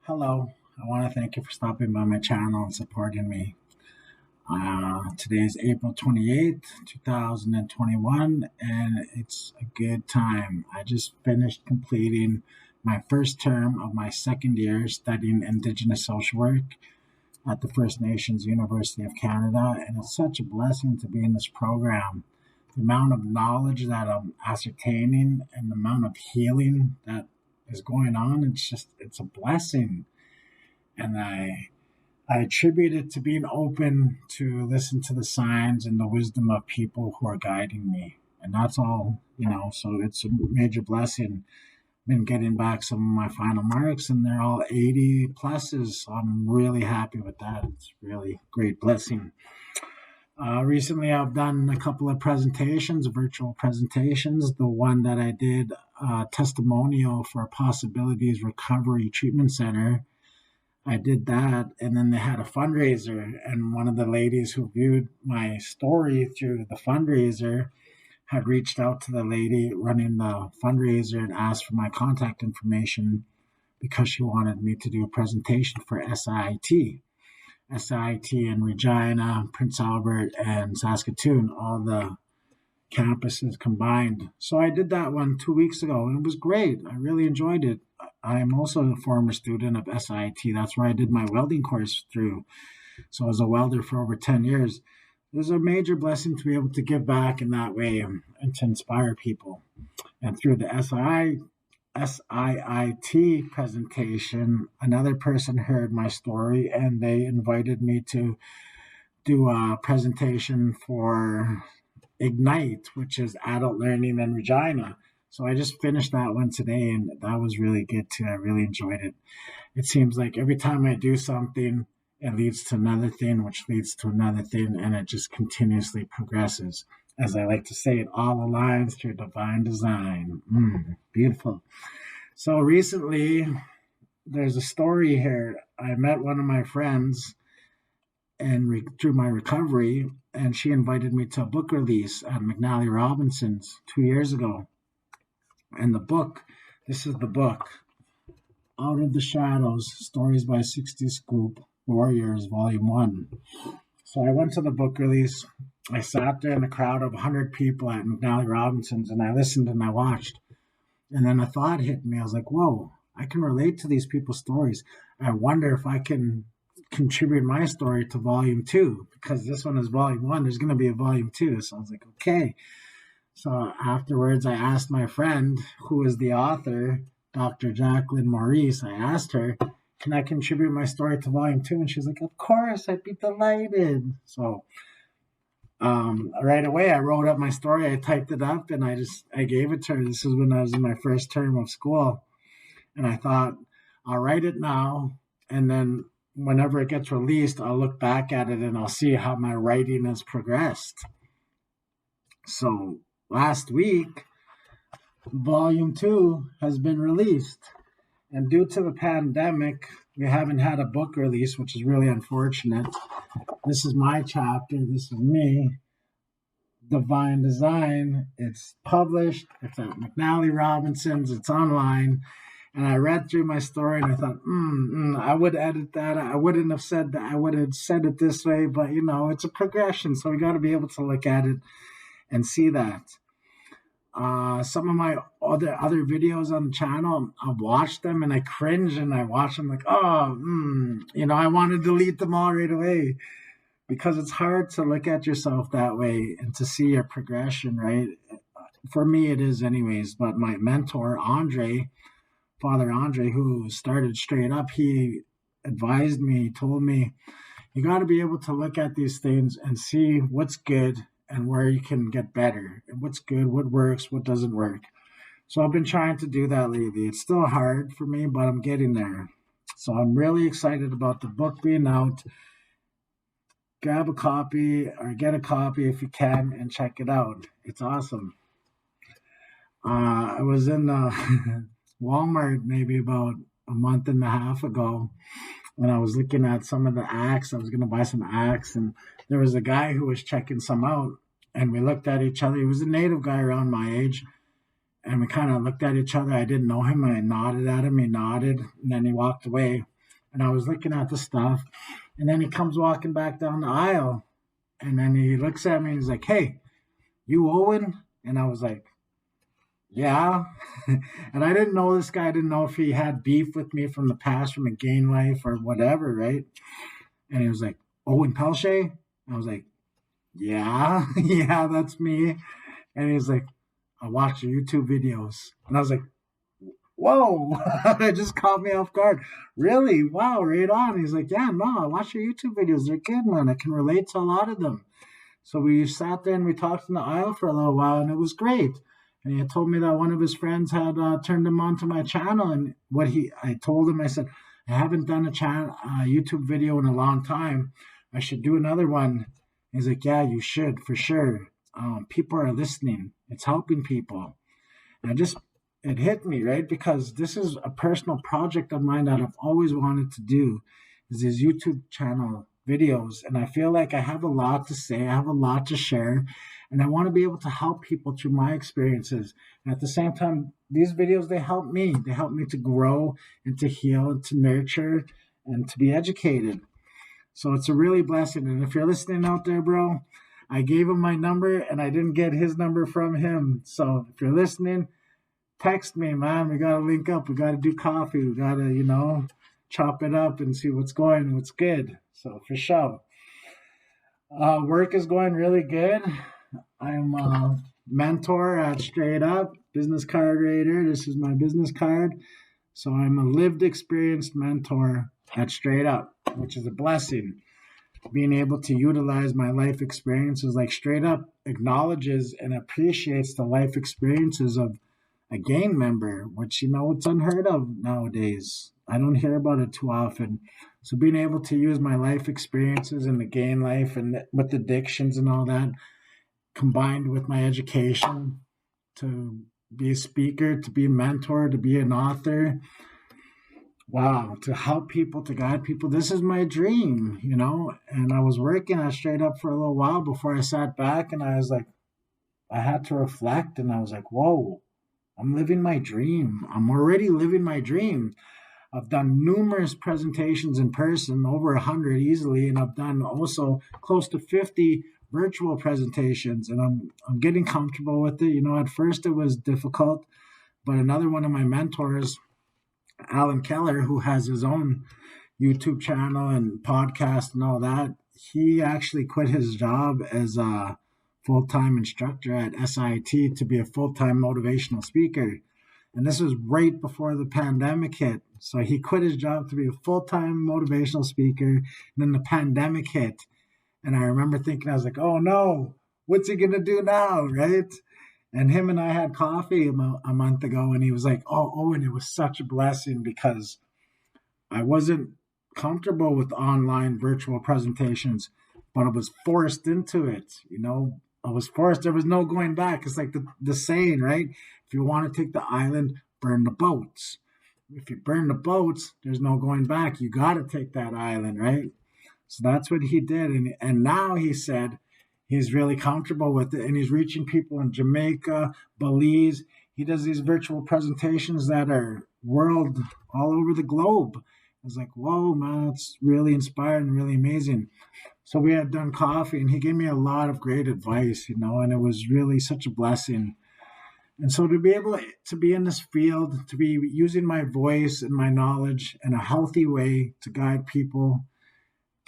Hello, I want to thank you for stopping by my channel and supporting me. Today is April 28th, 2021, and it's a good time. I just finished completing my first term of my second year studying Indigenous social work at the First Nations University of Canada, and it's such a blessing to be in this program. The amount of knowledge that I'm ascertaining and the amount of healing that is going on, it's a blessing. And I attribute it to being open to listen to the signs and the wisdom of people who are guiding me. And that's all, so it's a major blessing. Been getting back some of my final marks and they're all 80 pluses. So I'm really happy with that. It's really great blessing. Recently, I've done a couple of presentations, virtual presentations. The one that I did, testimonial for Possibilities Recovery Treatment Center. I did that, and then they had a fundraiser, and one of the ladies who viewed my story through the fundraiser had reached out to the lady running the fundraiser and asked for my contact information because she wanted me to do a presentation for SIT in Regina, Prince Albert, and Saskatoon, all the campuses combined. So I did that one 2 weeks ago, and it was great. I really enjoyed it. I am also a former student of SIT. That's where I did my welding course through. So I was a welder for over 10 years. It was a major blessing to be able to give back in that way and to inspire people. And through the SIIT presentation, another person heard my story and they invited me to do a presentation for Ignite, which is adult learning in Regina. So I just finished that one today and that was really good too. I really enjoyed it. It seems like every time I do something, it leads to another thing, which leads to another thing, and it just continuously progresses. As I like to say, it all aligns through divine design. Beautiful. So recently, there's a story here. I met one of my friends and through my recovery, and she invited me to a book release at McNally Robinson's 2 years ago. And this is the book, Out of the Shadows, Stories by Sixties Scoop Warriors, Volume 1. So I went to the book release. I sat there in a crowd of 100 people at McNally Robinson's, and I listened and I watched. And then a thought hit me. I was like, whoa, I can relate to these people's stories. I wonder if I can contribute my story to Volume 2, because this one is Volume 1. There's going to be a Volume 2. So I was like, okay. So afterwards, I asked my friend, who is the author, Dr. Jacqueline Maurice, I asked her, can I contribute my story to Volume 2? And she's like, of course, I'd be delighted. So right away, I wrote up my story. I typed it up and I gave it to her. This is when I was in my first term of school. And I thought, I'll write it now. And then whenever it gets released, I'll look back at it and I'll see how my writing has progressed. So last week, Volume 2 has been released. And due to the pandemic, we haven't had a book release, which is really unfortunate. This is my chapter. This is me. Divine Design. It's published. It's at McNally Robinson's. It's online. And I read through my story and I thought, I would edit that. I wouldn't have said that. I would have said it this way. But, it's a progression. So we got to be able to look at it and see that. Some of my other videos on the channel, I've watched them and I cringe and I watch them like, I want to delete them all right away, because it's hard to look at yourself that way and to see your progression, right? For me, it is anyways. But my mentor, Father Andre, who started Straight Up, he advised me, told me, you got to be able to look at these things and see what's good and where you can get better, what's good, what works, what doesn't work. So I've been trying to do that lately. It's still hard for me, but I'm getting there. So I'm really excited about the book being out. Grab a copy or get a copy if you can and check it out. It's awesome. I was in Walmart maybe about a month and a half ago when I was looking at some of the acts. I was going to buy some acts, and there was a guy who was checking some out, and we looked at each other. He was a native guy around my age, and we kind of looked at each other. I didn't know him. I nodded at him. He nodded, and then he walked away. And I was looking at the stuff, and then he comes walking back down the aisle, and then he looks at me and he's like, "Hey, you Owen?" And I was like, "Yeah." And I didn't know this guy. I didn't know if he had beef with me from the past, from a game life or whatever, right? And he was like, "Owen Pelche?" I was like, "Yeah, yeah, that's me." And he's like, "I watch your YouTube videos." And I was like, "Whoa." It just caught me off guard. Really? Wow, right on. He's like, "Yeah, no, I watch your YouTube videos. They're good, man. I can relate to a lot of them." So we sat there and we talked in the aisle for a little while, and it was great. And he had told me that one of his friends had turned him on to my channel. And I told him, I said, "I haven't done a YouTube video in a long time. I should do another one." He's like, "Yeah, you should, for sure. People are listening. It's helping people." And it hit me, right? Because this is a personal project of mine that I've always wanted to do, is these YouTube channel videos. And I feel like I have a lot to say, I have a lot to share, and I want to be able to help people through my experiences. And at the same time, these videos, they help me. They help me to grow and to heal and to nurture and to be educated. So it's a really blessing. And if you're listening out there, bro, I gave him my number and I didn't get his number from him. So if you're listening, text me, man. We gotta link up. We gotta do coffee. We gotta, chop it up and see what's what's good. So for sure. Work is going really good. I'm a mentor at Straight Up, business card reader. This is my business card. So I'm a lived experienced mentor at Straight Up, which is a blessing. Being able to utilize my life experiences, like Straight Up acknowledges and appreciates the life experiences of a gang member, which, it's unheard of nowadays. I don't hear about it too often. So being able to use my life experiences in the gang life and with addictions and all that, combined with my education to be a speaker, to be a mentor, to be an author, wow, to help people, to guide people. This is my dream, And I was working at Straight Up for a little while before I sat back, and I was like, I had to reflect, and I was like, whoa, I'm living my dream. I'm already living my dream. I've done numerous presentations in person, over 100 easily, and I've done also close to 50 virtual presentations, and I'm getting comfortable with it. At first it was difficult, but another one of my mentors, Alan Keller, who has his own YouTube channel and podcast and all that, he actually quit his job as a full-time instructor at SIT to be a full-time motivational speaker. And this was right before the pandemic hit. So he quit his job to be a full-time motivational speaker. And then the pandemic hit. And I remember thinking, I was like, oh no, what's he going to do now, right? And him and I had coffee a month ago, and he was like, oh, and it was such a blessing because I wasn't comfortable with online virtual presentations, but I was forced into it, I was forced. There was no going back. It's like the saying, right? If you want to take the island, burn the boats. If you burn the boats, there's no going back. You got to take that island, right? So that's what he did. And now he said he's really comfortable with it. And he's reaching people in Jamaica, Belize. He does these virtual presentations that are world all over the globe. I was like, whoa, man, it's really inspiring, really amazing. So we had done coffee, and he gave me a lot of great advice, and it was really such a blessing. And so to be able to be in this field, to be using my voice and my knowledge in a healthy way to guide people,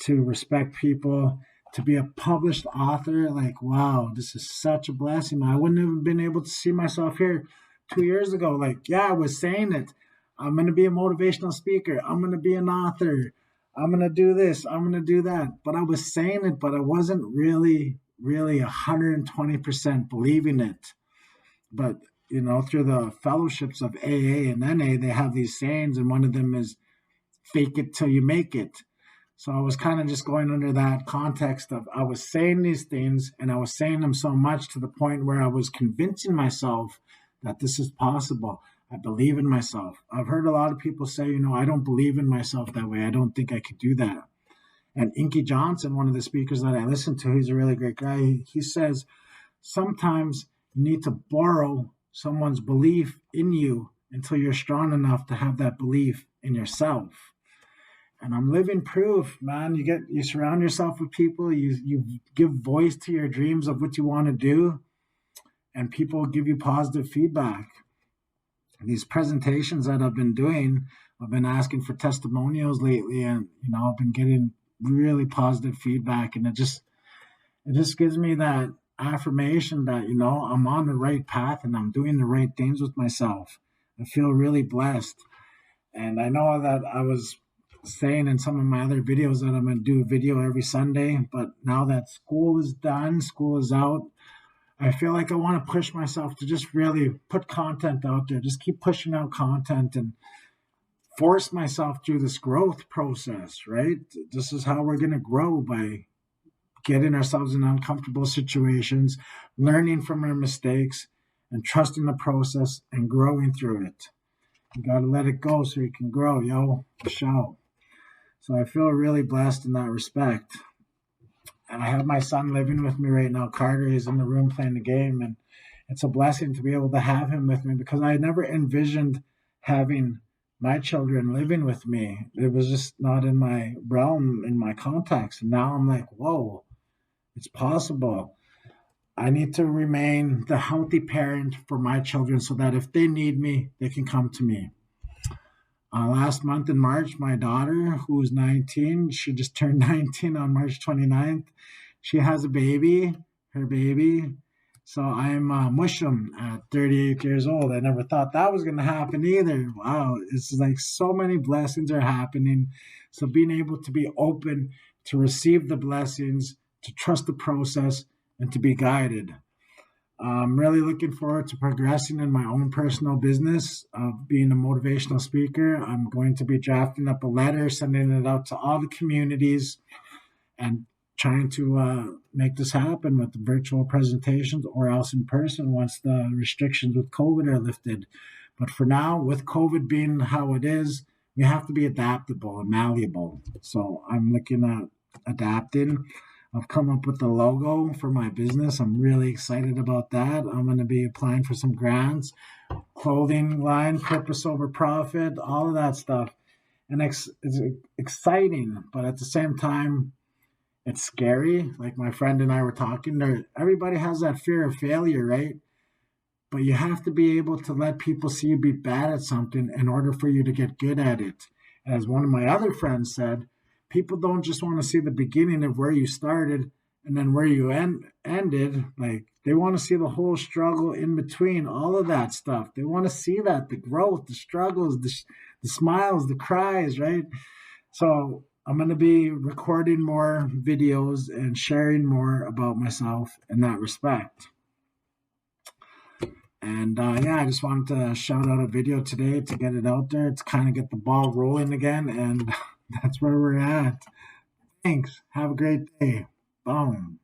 to respect people, to be a published author, like, wow, this is such a blessing. I wouldn't have been able to see myself here 2 years ago. Like, yeah, I was saying it. I'm going to be a motivational speaker. I'm going to be an author. I'm going to do this. I'm going to do that. But I was saying it, but I wasn't really 120% believing it. But, through the fellowships of AA and NA, they have these sayings, and one of them is fake it till you make it. So I was kind of just going under that context of I was saying these things, and I was saying them so much to the point where I was convincing myself that this is possible. I believe in myself. I've heard a lot of people say, I don't believe in myself that way. I don't think I could do that. And Inky Johnson, one of the speakers that I listen to, he's a really great guy. He says, sometimes you need to borrow someone's belief in you until you're strong enough to have that belief in yourself. And I'm living proof, man. You surround yourself with people, you give voice to your dreams of what you want to do, and people give you positive feedback. These presentations that I've been doing, I've been asking for testimonials lately, and I've been getting really positive feedback, and it just gives me that affirmation that I'm on the right path and I'm doing the right things with myself. I feel really blessed. And I know that I was saying in some of my other videos that I'm going to do a video every Sunday, but now that school is done, school is out, I feel like I want to push myself to just really put content out there, just keep pushing out content and force myself through this growth process, right? This is how we're going to grow, by getting ourselves in uncomfortable situations, learning from our mistakes, and trusting the process and growing through it. You got to let it go so you can grow, yo. Shout. So I feel really blessed in that respect. And I have my son living with me right now, Carter. He's in the room playing the game. And it's a blessing to be able to have him with me, because I never envisioned having my children living with me. It was just not in my realm, in my context. And now I'm like, whoa, it's possible. I need to remain the healthy parent for my children so that if they need me, they can come to me. Last month in March, my daughter, who's 19, she just turned 19 on March 29th. She has a baby, her baby. So I'm Mushum at 38 years old. I never thought that was going to happen either. Wow, it's like so many blessings are happening. So being able to be open to receive the blessings, to trust the process, and to be guided. I'm really looking forward to progressing in my own personal business of being a motivational speaker. I'm going to be drafting up a letter, sending it out to all the communities, and trying to make this happen with the virtual presentations or else in person once the restrictions with COVID are lifted. But for now, with COVID being how it is, we have to be adaptable and malleable. So I'm looking at adapting. I've come up with the logo for my business. I'm really excited about that. I'm going to be applying for some grants, clothing line, purpose over profit, all of that stuff. And it's exciting, but at the same time, it's scary. Like my friend and I were talking there, everybody has that fear of failure, right? But you have to be able to let people see you be bad at something in order for you to get good at it. As one of my other friends said, people don't just want to see the beginning of where you started and then where you ended. Like they want to see the whole struggle in between, all of that stuff. They want to see that, the growth, the struggles, the smiles, the cries, right? So I'm going to be recording more videos and sharing more about myself in that respect. And yeah, I just wanted to shout out a video today to get it out there, to kind of get the ball rolling again. And that's where we're at. Thanks. Have a great day. Boom.